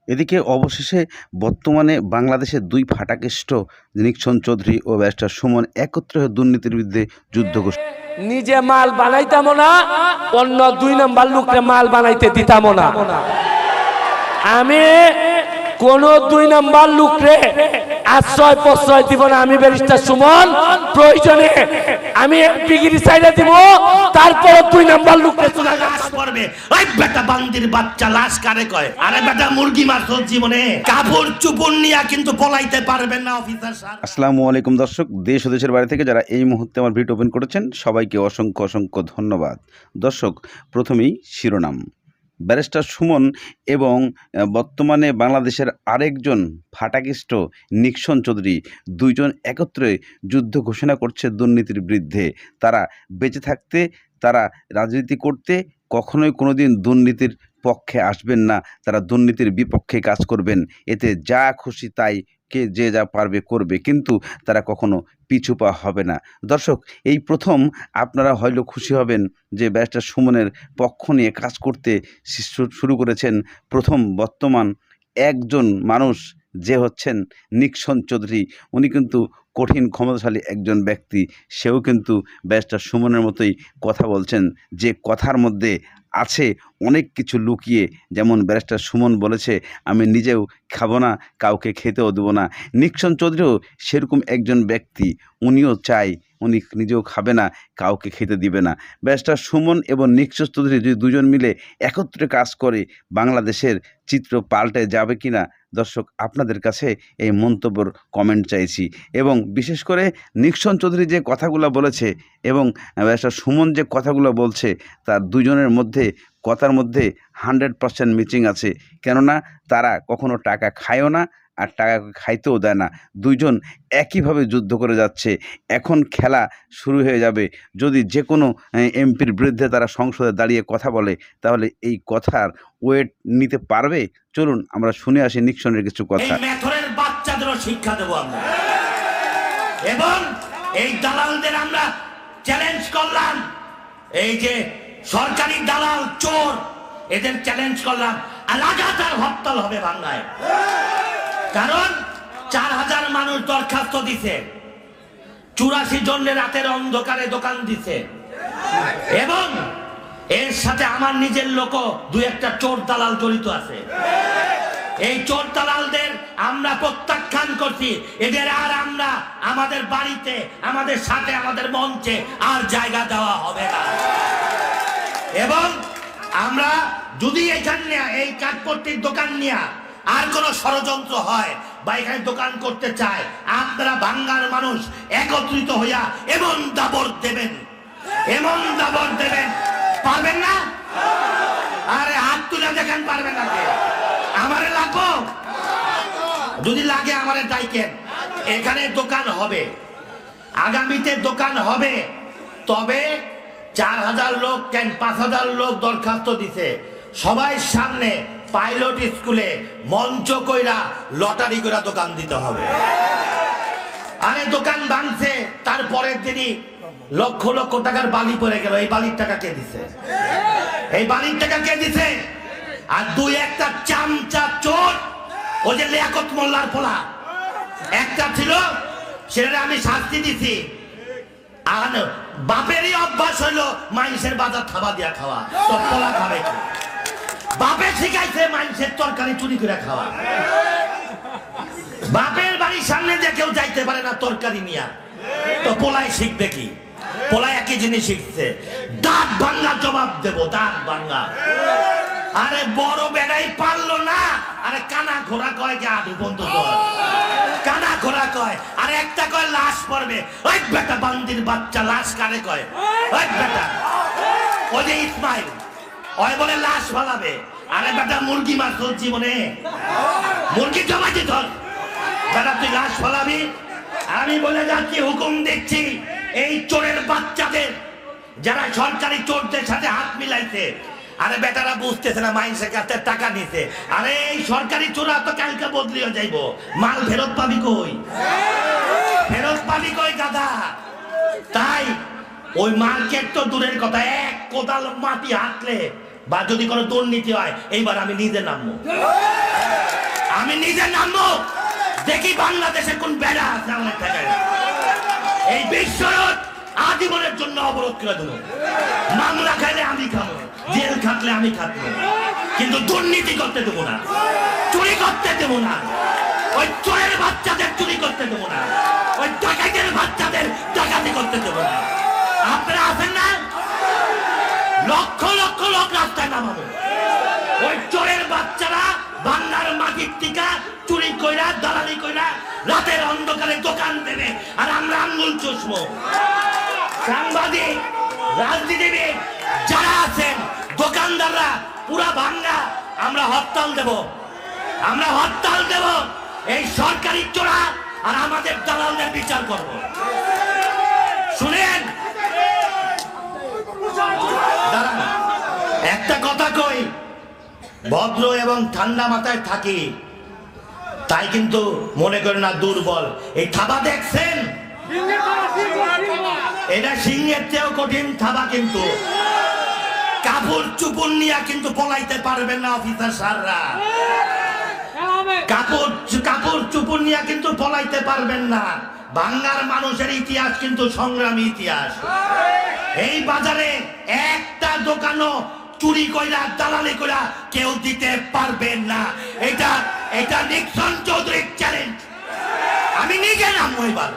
এদিকে অবশেষে বর্তমানে বাংলাদেশের দুই ফাটাকেষ্ট নিক্সন চৌধুরী ও ব্যারিস্টার সুমন একত্রে হয়ে দুর্নীতির বিরুদ্ধে যুদ্ধ ঘোষণা। নিজে মাল বানাইতাম না, অন্য দুই নম্বর লোককে মাল বানাইতে দিতাম না। আমি কোন দুই নম্বর লোকরে আশ্রয় প্রশ্রয় দিব না। আমি ব্যারিস্টার সুমন প্রয়োজনে আমি এমপিগিরি সাইডে দিব, তারপর দুই নম্বর লোকরে চুলা গাছ পড়বে। ওই বেটা বান্দির বাচ্চা লাশ কারে কয়? আরে বেটা মুরগি মারছ জীবনে, কাপড় চুপড় নিয়া কিন্তু পলাইতে পারবেন না অফিসার সাহেব। আসসালামু আলাইকুম দর্শক, দেশ ও দেশের বাইরে থেকে যারা এই মুহূর্তে আমার ভিডিও ওপেন করেছেন সবাইকে অসংখ্য অসংখ্য ধন্যবাদ। দর্শক, প্রথমেই শিরোনাম। ব্যারিস্টার সুমন এবং বর্তমানে বাংলাদেশের আরেকজন ফাটাকেষ্ট নিক্সন চৌধুরী দুইজন একত্রে যুদ্ধ ঘোষণা করছে দুর্নীতির বিরুদ্ধে। তারা বেঁচে থাকতে, তারা রাজনীতি করতে কখনোই কোনোদিন দুর্নীতির পক্ষে আসবেন না, তারা দুর্নীতির বিপক্ষে কাজ করবেন। এতে যা খুশি তাই কে যে যা পারবে করবে, কিন্তু তারা কখনো পিছু পা হবে না। দর্শক, এই প্রথম আপনারা হয়তো খুশি হবেন যে ব্যারিস্টার সুমনের পক্ষ নিয়ে কাজ করতে শুরু করেছেন প্রথম বর্তমান একজন মানুষ, যে হচ্ছেন নিক্সন চৌধুরী। উনি কিন্তু কঠিন ক্ষমতাশালী একজন ব্যক্তি, সেও কিন্তু ব্যারিস্টার সুমনের মতোই কথা বলছেন, যে কথার মধ্যে আছে অনেক কিছু লুকিয়ে। যেমন ব্যারিস্টার সুমন বলেছে, আমি নিজেও খাবো না, কাউকে খেতেও দেবো না। নিক্সন চৌধুরীও সেরকম একজন ব্যক্তি, উনিও চাই উনি নিজেও খাবে না, কাউকে খেতে দিবে না। ব্যারিস্টার সুমন এবং নিক্সন চৌধুরী যদি দুজন মিলে একত্রে কাজ করে, বাংলাদেশের চিত্র পাল্টে যাবে কি না? দর্শক, আপনাদের কাছে এই মন্তব্যর কমেন্ট চাইছি। এবং বিশেষ করে নিক্সন চৌধুরী যে কথাগুলো বলেছে এবং ব্যারিস্টার সুমন যে কথাগুলো বলছে, তার দুজনের মধ্যে কথার মধ্যে 100% ম্যাচিং আছে। কেননা তারা কখনো টাকা খায়ও না, আর টাকা খাইতেও দেয় না। দুইজন একইভাবে যুদ্ধ করে যাচ্ছে। এখন খেলা শুরু হয়ে যাবে। যদি যে কোনো এমপির বিরুদ্ধে তারা সংসদে দাঁড়িয়ে কথা বলে, তাহলে এই কথার ওয়েট নিতে পারবে? চলুন আমরা শুনে আসি নিক্সনের কিছু কথা। এই মেথরের বাচ্চাদেরও শিক্ষা দেব আমরা, এবং এই দালালদের আমরা চ্যালেঞ্জ করলাম। এই যে সরকারি দালাল চোর, এদের চ্যালেঞ্জ করলাম, আর লাগাতার হরতাল হবে বাংলায়। কারণ 4000 মানুষ দরখাস্ত দিছে, 84 জনের রাতের অন্ধকারে দোকান দিছে, এবং এর সাথে আমার নিজের লোক দুই একটা চোর দালাল জড়িত আছে। এই চোর দালালদের আমরা প্রত্যাখ্যান করছি। এদের আর আমরা আমাদের বাড়িতে, আমাদের সাথে, আমাদের মঞ্চে আর জায়গা দেওয়া হবে না। এবং আমরা যদি এখানে এই কাঠপট্টির দোকান নিয়ে আর কোনো ষড়যন্ত্র হয় বা এখানে দোকান করতে চায়, আপনারা বাংলার মানুষ একত্রিত হইয়া এমন দাবড় দেবেন, এমন দাবড় দেবেন, পারবেন না? আরে হাত তুলে দেখেন, পারবেন না? আমারে লাগবো, যদি লাগে আমারে ডাইকেন। এখানে দোকান হবে, আগামীতে দোকান হবে। তবে 4000 লোক কেন 5000 লোক দরখাস্ত দিছে, সবাই সামনে পাইলট স্কুলে মঞ্চ কইরা লটারি কইরা দোকান দিতে হবে। আরে দোকান ভাঙছে, তারপরের দিনই লক্ষ লক্ষ টাকার বালি পড়ে গেল। এই বালির টাকা কে দিছে? এই বালির টাকা কে দিছে? আর দুই একটা চামচা চোর, ওই যে লিয়াকত মোল্লার পোলা একটা ছিল, সেটা আমি শাস্তি দিছি। আর বাপেরই অভ্যাস হইলো মাইনসের বাজার থাবা দিয়া খাওয়া, তো পোলা খাবে কি? বাপে শিখাইছে মাইনসের তরকারি চুরি করে খাওয়া। বাপের বাড়ির সামনে যে কেউ যাইতে পারে না তরকারি নিয়া, তো পোলাই শিখবে কি? পোলা একই জিনিস শিখছে, দাঁত ভাঙ্গা জবাব দেবো, দাঁত ভাঙ্গা। আরে বড় বেড়াই পারলো না, আরে কানা ঘোড়া কয় যে আধু বন্ধু কানা ঘোড়া কয়, আরে একটা কয় লাশ পড়বে। ওই বেটা বান্দির বাচ্চা লাশ কারে কয়? ওই বেটা, ওই যে ইসমাইল, ওই বলে লাশ ফালাবে। আরে বেটা মুরগি মারছ জীবনে, মুরগি জমাইছি ধর, বেটা তুই লাশ ফালাবি? আমি বলে যাচ্ছি, হুকুম দিচ্ছি, এই চোরের বাচ্চাদের, যারা সরকারি চোরদের সাথে হাত মিলাইছে, আরে বেটারা বুঝতেছে না মাইন্সের কাছে টাকা নিতে। আরে এই সরকারি চোরা তো কালকে বদলিয়ে যাইব, মাল ফেরত পাবি কই? ফেরত পাবি কই গাধা? তাই ওই মার্কেট তো দূরের কথা, এক কোদাল মাটি হাঁটলে বা যদি কোনো দুর্নীতি হয়, এইবার আমি নিজে নামবো। নিজে নামবো, দেখি বাংলাদেশে কোন বেড়া আছে আমার থেকে। এই বিশ্বরোধ আজীবনের জন্য অবরোধ করে দেবো। মামলা খাইলে আমি খাবো, জেল খাটলে আমি খাটবো, কিন্তু দুর্নীতি করতে দেবো না, চুরি করতে দেবো না, ওই চোরের বাচ্চাদের চুরি করতে দেবো না, ওই ডাকাতের বাচ্চাদের ডাকাতি করতে দেবো না। আপনারা আছেন না? লক্ষ লক্ষ লোক রাস্তায় নামাবো। ওই চোরের বাচ্চারা বাংলার মাটির টিকা চুরি কইরা দালালি কইরা রাতের অন্ধকারে দোকান দেবে, আর আমরা আঙ্গুল চুষবো। সাংবাদিক, রাজনীতিবিদ যারা আছেন, দোকানদাররা পুরা ভাঙ্গা, আমরা হরতাল দেব, আমরা হরতাল দেব। এই সরকারি চোরা আর আমাদের দালালদের বিচার করব। শুনেন, দাঁড়ান, একটা কথা কই, ভদ্র এবং ঠান্ডা মাথায় থাকি, তাই কিন্তু মনে করেন না দুর্বল। এই থাবা দেখছেন, এটা সিংহের চেয়েও কঠিন থাবা, কিন্তু কাপড় চুপুর নিয়ে কিন্তু পলাইতে পারবেন না অফিসার স্যাররা। কাপড় চুপুর নিয়ে কিন্তু পলাইতে পারবেন না। বাংলার মানুষের ইতিহাস কিন্তু সংগ্রামী ইতিহাস। এই বাজারে একটা দোকানও চুরি কইরা দালালি কইরা কেউ দিতে পারবেন না। এটা নিক্সন চৌধুরীর চ্যালেঞ্জ। আমি নিজে নামবো এবার,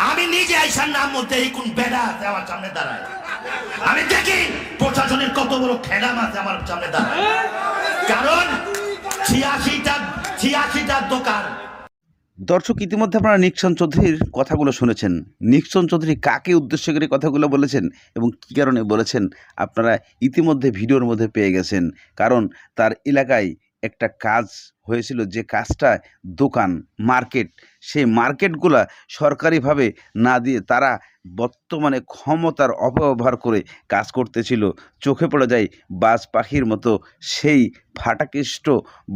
আমি নিজে আইসার নাম মধ্যে এই কোন বেড়া আছে আমার সামনে দাঁড়ায়, আমি দেখি প্রশাসনের কত বড় খেলাম আছে আমার সামনে দাঁড়ায়। কারণ 86টা দোকান। দর্শক, ইতিমধ্যে আপনারা নিক্সন চৌধুরীর কথাগুলো শুনেছেন। নিক্সন চৌধুরী কাকে উদ্দেশ্য করে কথাগুলো বলেছেন এবং কী কারণে বলেছেন আপনারা ইতিমধ্যে ভিডিওর মধ্যে পেয়ে গেছেন। কারণ তার এলাকায় একটা কাজ হয়েছিল, যে কাজটা দোকান, মার্কেট, সেই মার্কেটগুলা সরকারিভাবে না দিয়ে তারা বর্তমানে ক্ষমতার অপব্যবহার করে কাজ করতেছিল। চোখে পড়ে যায় বাজ পাখির মতো সেই ফাটাকেষ্ট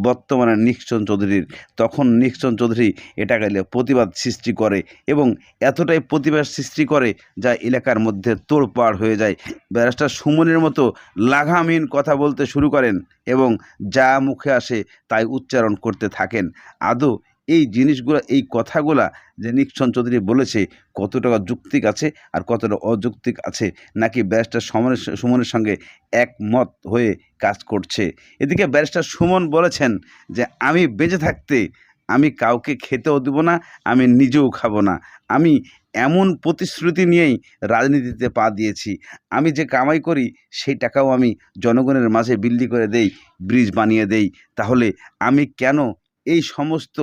বর্তমানে নিক্সন চৌধুরীর। তখন নিক্সন চৌধুরী এটা গেলে প্রতিবাদ সৃষ্টি করে এবং এতটাই প্রতিবাদ সৃষ্টি করে যা এলাকার মধ্যে তোড়পাড় হয়ে যায়। ব্যারিস্টার সুমনের মতো লাগামহীন কথা বলতে শুরু করেন এবং যা মুখে আসে তাই উচ্চারণ করতে থাকেন। আদৌ এই জিনিসগুলো, এই কথাগুলা যে নিক্সন চৌধুরী বলেছে কতটা যৌক্তিক আছে আর কতটা অযৌক্তিক আছে, নাকি ব্যারিস্টার সুমনের সঙ্গে একমত হয়ে কাজ করছে? এদিকে ব্যারিস্টার সুমন বলেছেন যে আমি বেঁচে থাকতে আমি কাউকে খেতেও দেব না, আমি নিজেও খাবো না। আমি এমন প্রতিশ্রুতি নিয়েই রাজনীতিতে পা দিয়েছি। আমি যে কামাই করি সেই টাকাও আমি জনগণের মাঝে বিলি করে দেই, ব্রিজ বানিয়ে দেই। তাহলে আমি কেন এই সমস্ত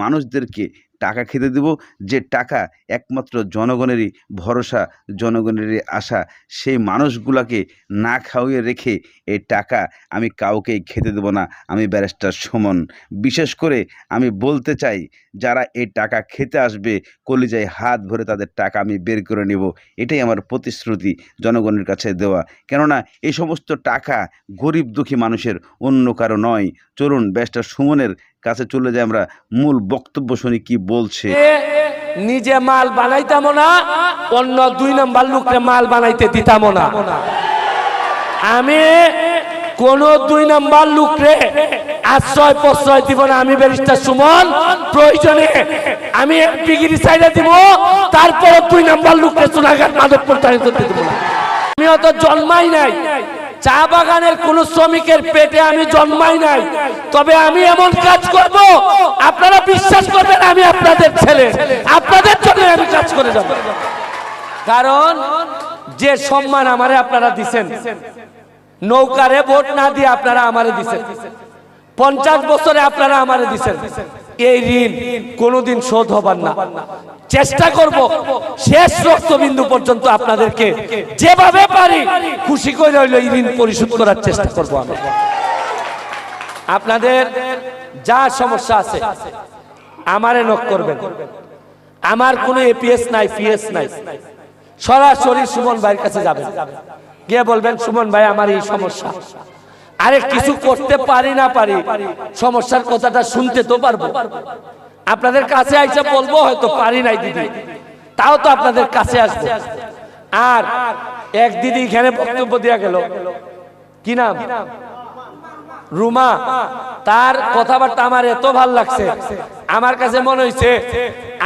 মানুষদেরকে টাকা খেতে দেব, যে টাকা একমাত্র জনগণেরই ভরসা, জনগণেরই আশা? সেই মানুষগুলোকে না খাওয়িয়ে রেখে এই টাকা আমি কাউকেই খেতে দেব না। আমি ব্যারিস্টার সুমন। বিশেষ করে আমি বলতে চাই, যারা এই টাকা খেতে আসবে কলিজায় হাত ভরে তাদের টাকা আমি বের করে নেব। এটাই আমার প্রতিশ্রুতি জনগণের কাছে দেওয়া। কেননা এই সমস্ত টাকা গরিব দুঃখী মানুষের, অন্য কারো নয়। চলুন ব্যারিস্টার সুমনের কাছে চলে যাই, আমরা মূল বক্তব্য শুনি কি বলছে। নিজে মাল বানাইতাম না, অন্য 2 নাম্বার লোকরে মাল বানাইতে দিতাম না। আমি কোন 2 নাম্বার লোকরে আশ্রয় প্রশ্রয় দিব না। আমি ব্যারিস্টার সুমন প্রয়োজনে আমি ডিগ্রি সাইডে দিব, তারপর 2 নাম্বার লোকরে চুনাঘাট মাদক প্রতারিত দিব না। আমি অত জন্মাই নাই, চা বাগানের কোন শ্রমিকের পেটে আমি জন্মাই নাই। তবে আমি এমন কাজ করব, আপনারা বিশ্বাস করবেন আমি আপনাদের ছেলে, আপনাদের জন্য আমি কাজ করে যাব। কারণ যে সম্মান আমারে আপনারা দিবেন, নৌকারে ভোট না দিয়ে আপনারা আমারে দিবেন, 50 বছরে আপনারা আমারে দিবেন, এই ঋণ কোনোদিন শোধ হবার না। চেষ্টা করব শেষ রক্তবিন্দু পর্যন্ত আপনাদেরকে যেভাবে পারি খুশি করে হইলো এই ঋণ পরিশোধ করার চেষ্টা করব। আমি আপনাদের যা সমস্যা আছে আমারে নক করবেন। আমার কোনো এপিএস নাই, পিএস নাই, সরাসরি সুমন ভাইয়ের কাছে যাবেন, গিয়ে বলবেন সুমন ভাই আমার এই সমস্যা। আরে কিছু করতে পারি না পারি, সমস্যার কথাটা শুনতে তো পারবো। আপনাদের কাছে আইসা বলবো হয়তো পারি নাই দিদি, তাও তো আপনাদের কাছে আসবো। আর এক দিদি এখানে বক্তব্য দেয়া গেল, কি নাম রুমা, তার কথাবার্তা আমার এত ভাল লাগছে, আমার কাছে মনে হয়েছে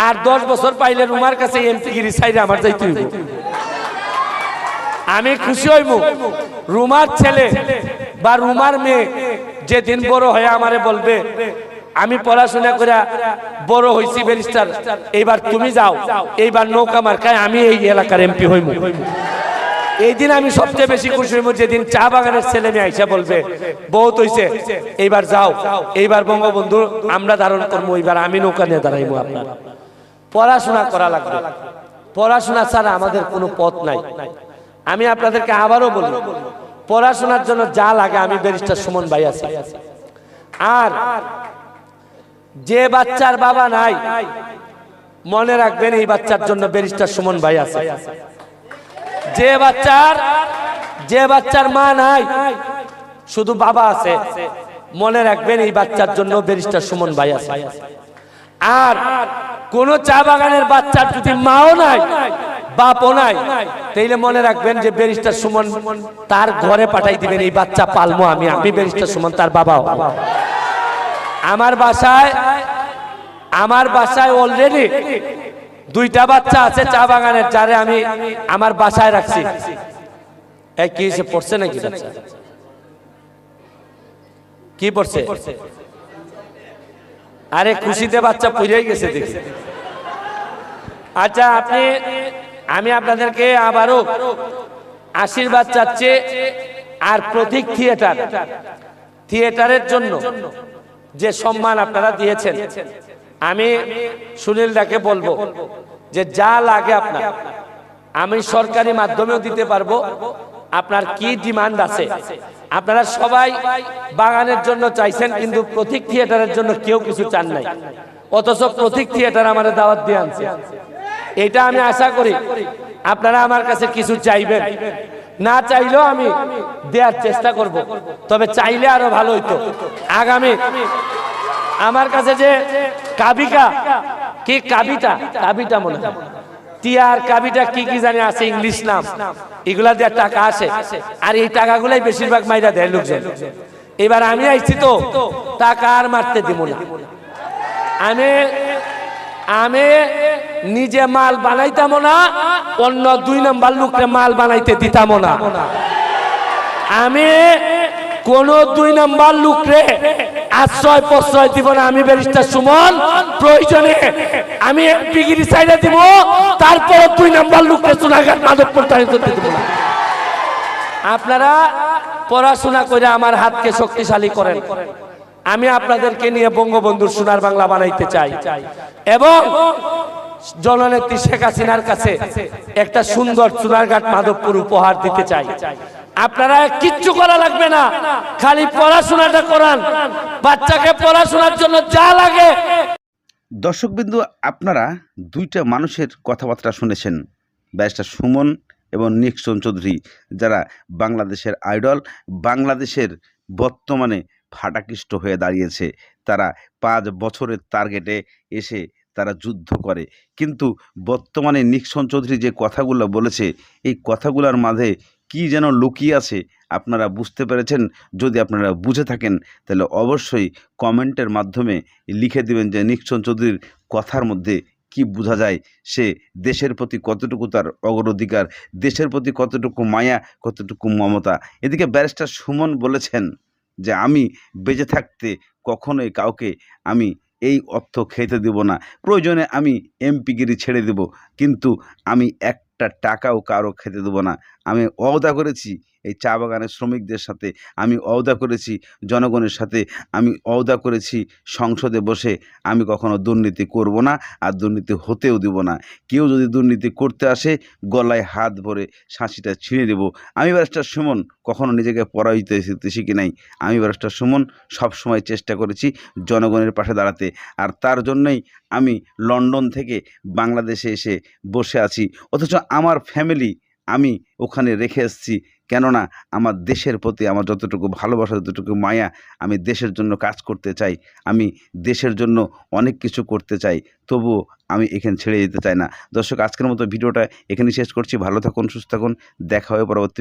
আর 10 বছর পাইলে রুমার কাছে এমপিগিরি সাইডে আমার যাইতে হইব। আমি খুশি হইব রুমার ছেলে বা রুমার মেয়ে যেদিন বড় হয়ে আমারে বলবে আমি পড়াশোনা করে বড় হইছি ব্যারিস্টার, এইবার তুমি যাও, এইবার নৌকা মার্কায় আমি এই এলাকার এমপি হইব। এই দিন আমি সবচেয়ে বেশি খুশি হইব যেদিন চা বাগানের ছেলে মেয়ে আইসা বলবে বহুত হইছে, এইবার যাও, এইবার বঙ্গবন্ধু আমরা ধারণ করবো, এইবার আমি নৌকা নিয়ে দাঁড়াইবো। আপনার পড়াশোনা করা লাগবে, পড়াশোনা ছাড়া আমাদের কোনো পথ নাই। আমি আপনাদেরকে আবারও বলি, পড়াশোনার জন্য যা লাগে আমি ব্যারিস্টার সুমন ভাই আছি। আর যে বাচ্চার বাবা নাই মনে রাখবেন এই বাচ্চার জন্য ব্যারিস্টার সুমন ভাই আছে। যে বাচ্চার মা নাই শুধু বাবা আছে, মনে রাখবেন এই বাচ্চার জন্য ব্যারিস্টার সুমন ভাই আছে। আর কোন চা বাগানের বাচ্চার যদি মাও নাই বাপও নাই, তাইলে মনে রাখবেন যে ব্যারিস্টার সুমন তার ঘরে পাঠাই দিবেন, এই বাচ্চা পালমো আমি ব্যারিস্টার সুমন তার বাবাও। আমার বাসায় অলরেডি 2টা বাচ্চা আছে চা বাগানের, যারে আমি আমার বাসায় রাখছি। কি পড়ছে নাকি বাচ্চা? কি পড়ছে? আরে খুশিতে বাচ্চা পড়েই গেছে দেখি। আচ্ছা, আমি আপনাদেরকে আবারও আশীর্বাদ চাচ্ছি। আর প্রতীক থিয়েটারের জন্য যে সম্মান আপনারা দিয়েছেন, আমি সুনীল দাকে বলবো যে যা লাগে আপনার আমি সরকারি মাধ্যমেও দিতে পারবো। আপনার কি ডিমান্ড আছে? আপনারা সবাই বাগানের জন্য চাইছেন, কিন্তু প্রতীক থিয়েটারের জন্য কেউ কিছু চান নাই, অথচ প্রতীক থিয়েটার আমার দাওয়াত দিয়ে আনছে। এটা আমি আশা করি আপনারা আমার কাছে কিছু চাইবেন, না চাইলেও আমি দেওয়ার চেষ্টা করব, তবে চাইলে আরো ভালো হইতো। আগামী আমার কাছে যে কাবিটা মনে হয় টিয়ার কাবিটা কি জানি আছে, ইংলিশ নাম, এগুলা দিয়ে টাকা আসে, আর এই টাকাগুলাই বেশিরভাগ মাইরা দেয় লোকজন। এবার আমি আইছি তো টাকা আর মারতে দিব না। আমি নিজে মাল বানাইতাম না, অন্য 2 নাম্বার লোককে মাল বানাইতে দিতাম না। আমি কোন 2 নাম্বার লোকরে আশ্রয় প্রশ্রয় দিব না। আমি ব্যারিস্টার সুমন প্রয়োজনে আমি এমপিগিরি সাইডে দিব, তারপর 2 নাম্বার লোককে সোনাঘাট মাধবপুর টানিতে দিব না। আপনারা পড়াশোনা করে আমার হাতকে শক্তিশালী করেন। আমি আপনাদেরকে নিয়ে বঙ্গবন্ধুর সোনার বাংলা বানাইতে চাই এবং জননেত্রী শেখ হাসিনার কাছে একটা সুন্দর সোনারঘাট মাধবপুর উপহার দিতে চাই। আপনারা কিচ্ছু করা লাগবে না, খালি পড়াশোনাটা করান, বাচ্চাকে পড়াশোনার জন্য যা লাগে। দর্শকবিন্দু, আপনারা 2টা মানুষের কথাবার্তা শুনেছেন, ব্যারিস্টার সুমন এবং নিক্সন চৌধুরী, যারা বাংলাদেশের আইডল, বাংলাদেশের বর্তমানে ফাটাকৃষ্ট হয়ে দাঁড়িয়েছে। তারা 5 বছরের টার্গেটে এসে তারা যুদ্ধ করে, কিন্তু বর্তমানে নিক্সন চৌধুরী যে কথাগুলো বলেছে, এই কথাগুলোর মাঝে কি যেন লুকিয়ে আছে আপনারা বুঝতে পেরেছেন। যদি আপনারা বুঝে থাকেন তাহলে অবশ্যই কমেন্টের মাধ্যমে লিখে দিবেন যে নিক্সন চৌধুরীর কথার মধ্যে কি বোঝা যায়, সে দেশের প্রতি কতটুকু তার অগ্রাধিকার, দেশের প্রতি কতটুকু মায়া, কতটুকু মমতা। এদিকে ব্যারিস্টার সুমন বলেছেন যে আমি বেঁচে থাকতে কখনোই কাউকে আমি এই অর্থ খেতে দেব না, প্রয়োজনে আমি এমপিগিরি ছেড়ে দেব, কিন্তু আমি একটা টাকাও কারো খেতে দেবো না। আমি ওয়াদা করেছি এই চা বাগানের শ্রমিকদের সাথে, আমি ওয়াদা করেছি জনগণের সাথে, আমি ওয়াদা করেছি সংসদে বসে আমি কখনো দুর্নীতি করব না, আর দুর্নীতি হতেও দেব না। কেউ যদি দুর্নীতি করতে আসে গলায় হাত ভরে শাঁসিটা ছিঁড়ে দেব। আমি ব্যারিস্টার সুমন কখনো নিজেকে পরাজিত শিখি নাই। আমি ব্যারিস্টার সুমন সবসময় চেষ্টা করেছি জনগণের পাশে দাঁড়াতে, আর তার জন্যই আমি লন্ডন থেকে বাংলাদেশে এসে বসে আছি। অথচ আমার ফ্যামিলি আমি ওখানে রেখে এসেছি, কেননা আমার দেশের প্রতি আমার যতটুকু ভালোবাসা, যতটুকু মায়া, আমি দেশের জন্য কাজ করতে চাই, আমি দেশের জন্য অনেক কিছু করতে চাই, তবুও আমি এখানে ছেড়ে যেতে চাই না। দর্শক, আজকের মতো ভিডিওটা এখানে শেষ করছি। ভালো থাকুন, সুস্থ থাকুন, দেখা হবে পরবর্তী।